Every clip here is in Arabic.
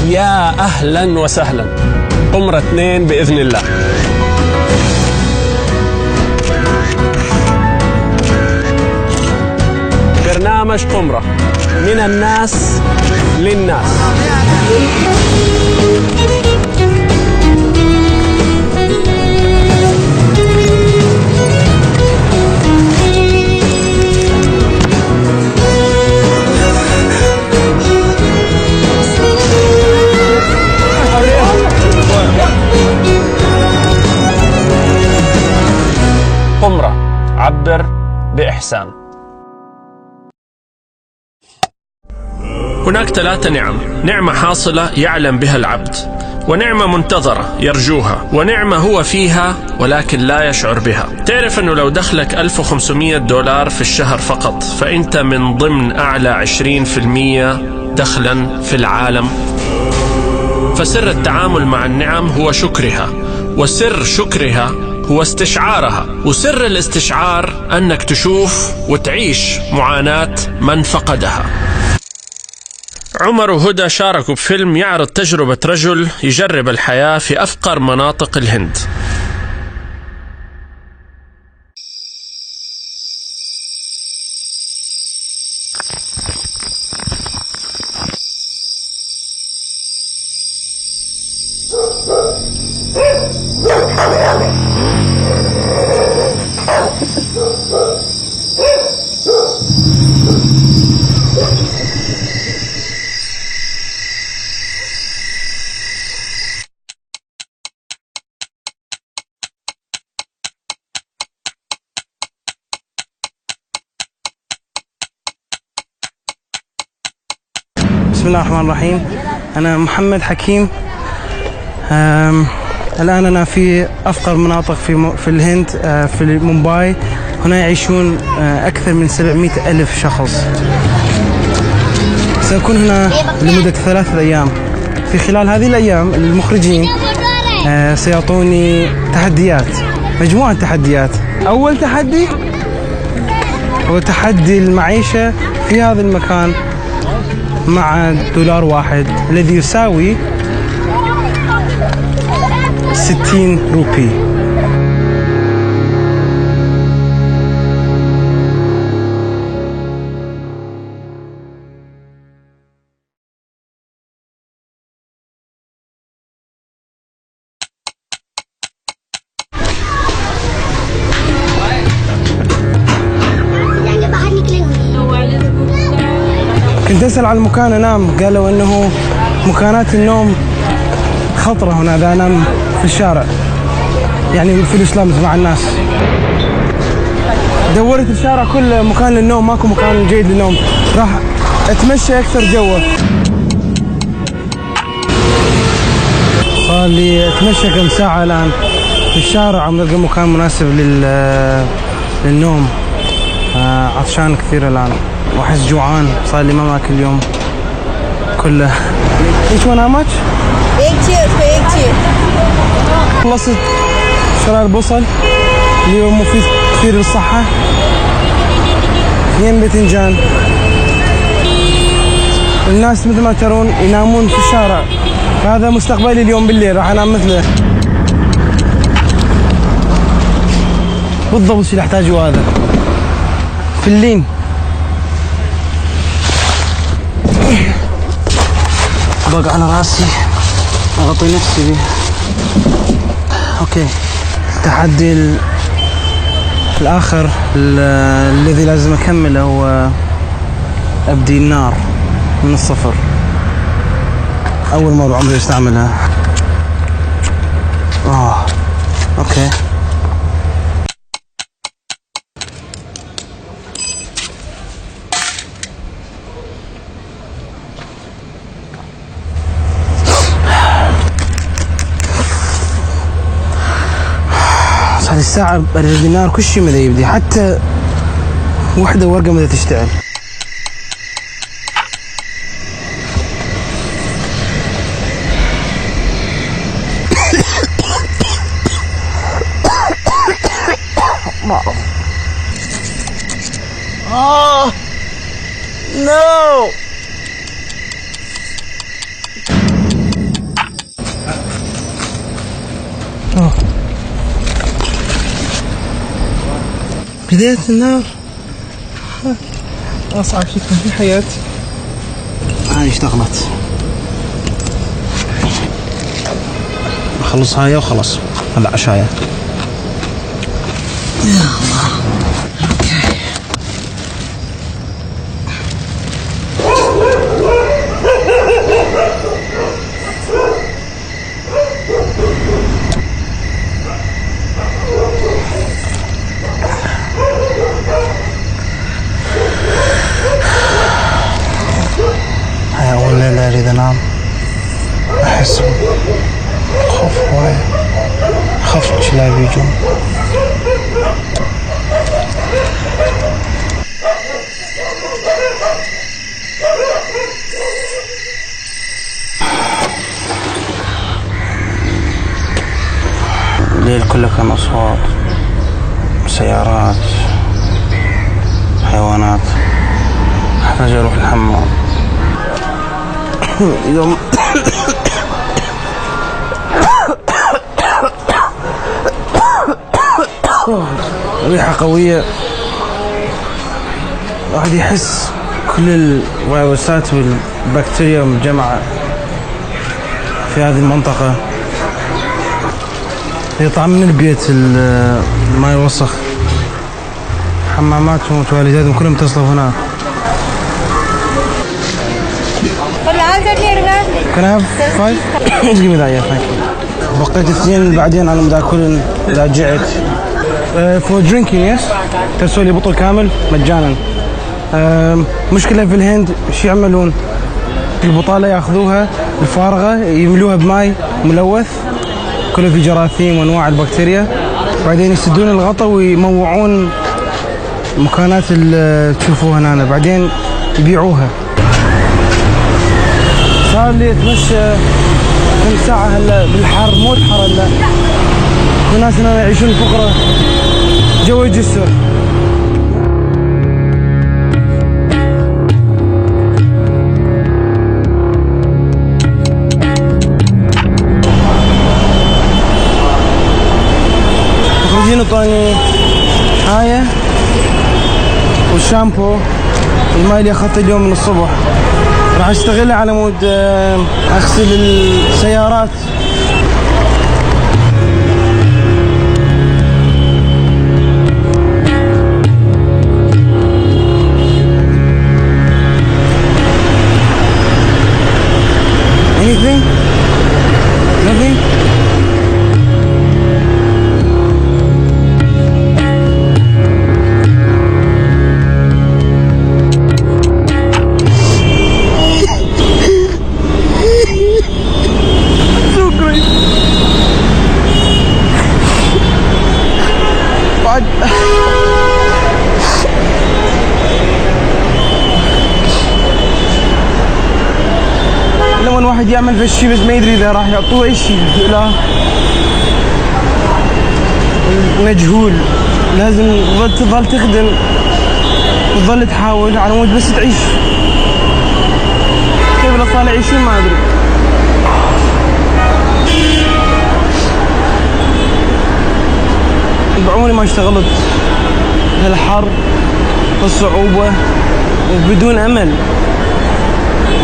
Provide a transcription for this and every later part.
يا أهلا وسهلا. قمرة 2 بإذن الله. برنامج قمرة، من الناس للناس. قمرة، عبر بإحسان. هناك 3 نعم: نعمة حاصلة يعلم بها العبد، ونعمة منتظرة يرجوها، ونعمة هو فيها ولكن لا يشعر بها. تعرف أنه لو دخلك $1500 في الشهر فقط، فأنت من ضمن أعلى 20% دخلا في العالم. فسر التعامل مع النعم هو شكرها، وسر شكرها هو استشعارها، وسر الاستشعار أنك تشوف وتعيش معاناة من فقدها. عمر وهدى شاركوا بفيلم يعرض تجربة رجل يجرب الحياة في أفقر مناطق الهند. بسم الله الرحمن الرحيم. أنا محمد حكيم. الآن أنا في أفقر مناطق في الهند، في مومباي. هنا يعيشون أكثر من 700 ألف شخص. سأكون هنا لمدة 3 أيام. في خلال هذه الأيام المخرجين سيعطوني تحديات، مجموعة تحديات. أول تحدي هو تحدي المعيشة في هذا المكان مع $1 الذي يساوي 60 روبي. كنت أسأل عن المكان أنام، قالوا أنه مكانات النوم خطرة هنا إذا أنام في الشارع، يعني في الإسلام مع الناس. دورت الشارع كله مكان للنوم، ماكو مكان جيد للنوم. راح أتمشى أكثر جوه. صار لي أتمشى كم ساعة الآن في الشارع عم نلقى مكان مناسب للنوم. عطشان كثير الآن وأحس جوعان، صار لي ما ماكل اليوم كله. ايش وانا ماتش؟ خلصت شراء البصل اللي هو مفيد كثير للصحة. 2 باذنجان. الناس مثل ما ترون ينامون في الشارع، هذا مستقبلي اليوم بالليل، راح انام مثله. بالضبط شو اللي احتاجه هذا. فلين بقى على راسي، اغطي نفسي به. اوكي، التحدي الاخر الذي لازم اكمله هو ابدي النار من الصفر. اول مرة عمري استعملها. اوكي. هذه الساعة برد النار كل شيء ماذا يبدي، حتى وحدة ورقة ماذا تشتغل. no بداية النار أصعب شيء كان في حياتي. هاي اشتغلت، أخلص هاي وخلص. هذا عشاية. يا الله. هاي أول ليلة أريد أنام، أحس خوف هواية، خاف الكلاب يجون. الليل كله كان أصوات، سيارات، حيوانات. أحتاج أروح الحمام. يوم ريحة قوية، الواحد يحس كل الفيروسات والبكتيريا مجمعة في هذه المنطقة. يطلع من البيت الماء الوسخ، حماماتهم وتواليتاتهم كلهم تصلوا هنا. Can I have 5? Just give me that, yeah, thank you. بقيت 2 بعدين أنا بأكل إذا جعت. For drinking, yes. ترسل لي بطل كامل مجانا. مشكلة في الهند شو يعملون؟ البطالة يأخذوها الفارغة يملوها بماء ملوث كله في جراثيم وأنواع البكتيريا، بعدين يسدون الغطاء ويموعون المكانات اللي تشوفوها هنا، بعدين يبيعوها. صار لي اتمشى كم ساعة هلا بالحر، مو الحر هلا. في ناس هنا يعيشون فقرة جو الجسر. مخرجين طاني هاي والشامبو، الماء اللي اخذته اليوم من الصبح راح اشتغلها على مود اغسل السيارات. Anything? Nothing? لما الواحد يعمل في الشيء بس ما يدري اذا راح يعطوه اي شيء، لا مجهول. لازم تظل تخدم وتظل تحاول على مود بس تعيش. كيف الاطفال يعيشون ما ادري. بعمري ما اشتغلت هالحر والصعوبة وبدون امل،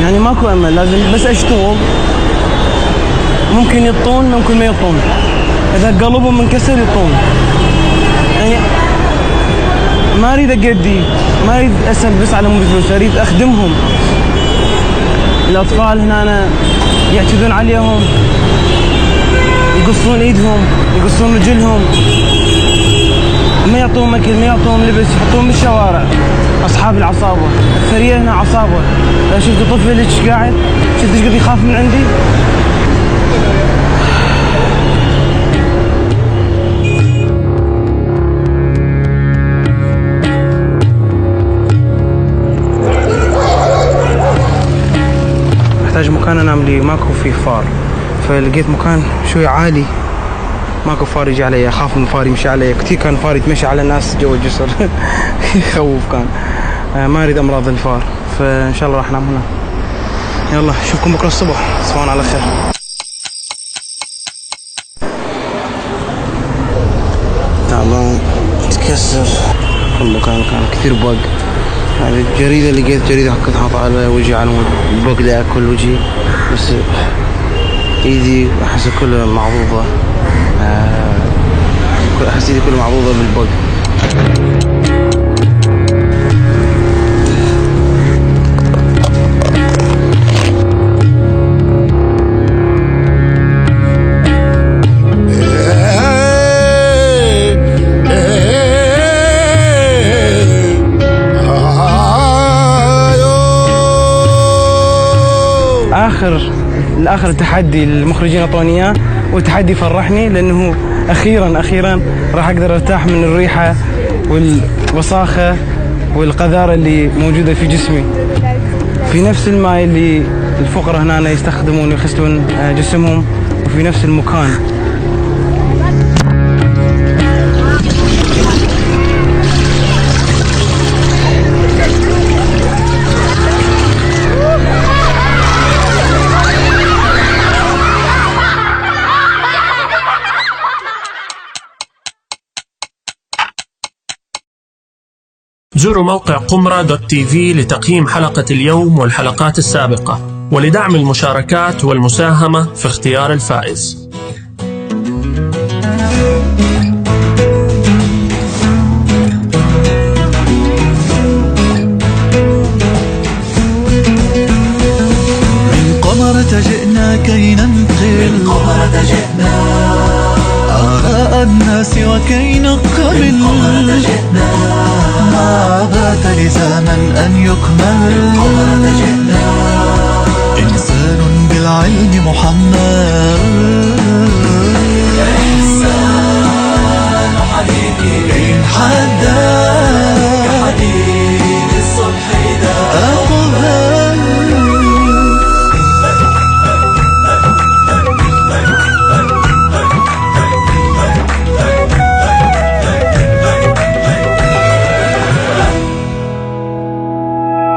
يعني ماكو امل، لازم بس اشتغل. ممكن يطون ممكن ما يطون، اذا قلبهم منكسر يطون. يعني ما اريد اقدي، ما اريد اسال بس على مود فلوس، اريد اخدمهم. الاطفال هنا يعتدون عليهم، يقصون ايدهم، يقصون رجلهم، ما يعطوهم اكل، ما يعطوهم لبس، يحطوهم بالشوارع. اصحاب العصابه، الثريه هنا عصابه. لو شفت طفل هيك قاعد، شفت ايش قد يخاف من عندي. احتاج مكان انام لي، ماكو فيه فار، فلقيت مكان شوي عالي ماكو فار يجي علي، اخاف من فار يمشي علي. كثير كان فار يتمشى على الناس جوا الجسر يخوف كان. ما اريد امراض الفار، فان شاء الله راح انام هنا. يلا اشوفكم بكره الصبح، تصبحون على خير. بس كل مكان كان كثير بق. يعني الجريدة لقيت جريدة كنت حاطة على وجهي على البق اللي أكل وجهي، بس إيدي أحس كلها معضوضة. أحس إيدي كلها معضوضة بالبق. الآخر تحدي المخرجين أعطوني إياه، والتحدي فرحني لأنه أخيرا راح أقدر أرتاح من الريحة والوساخة والقذارة اللي موجودة في جسمي، في نفس الماء اللي الفقراء هنا يستخدمون يغسلون جسمهم، وفي نفس المكان. زوروا موقع قمرة.tv لتقييم حلقة اليوم والحلقات السابقة، ولدعم المشاركات والمساهمة في اختيار الفائز. من قمرة جئنا كي ننقل آراء الناس وكي نقبل ما بات لزاما أن يكمل. إنسان بالعلم محمل، إنسان حبيبي إن حدا كحديد الصبح إذا أقبل.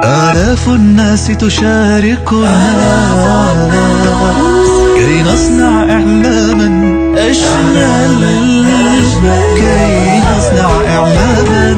آلاف الناس تشاركنا كي نصنع إعلاما أجمل، كي نصنع إعلاما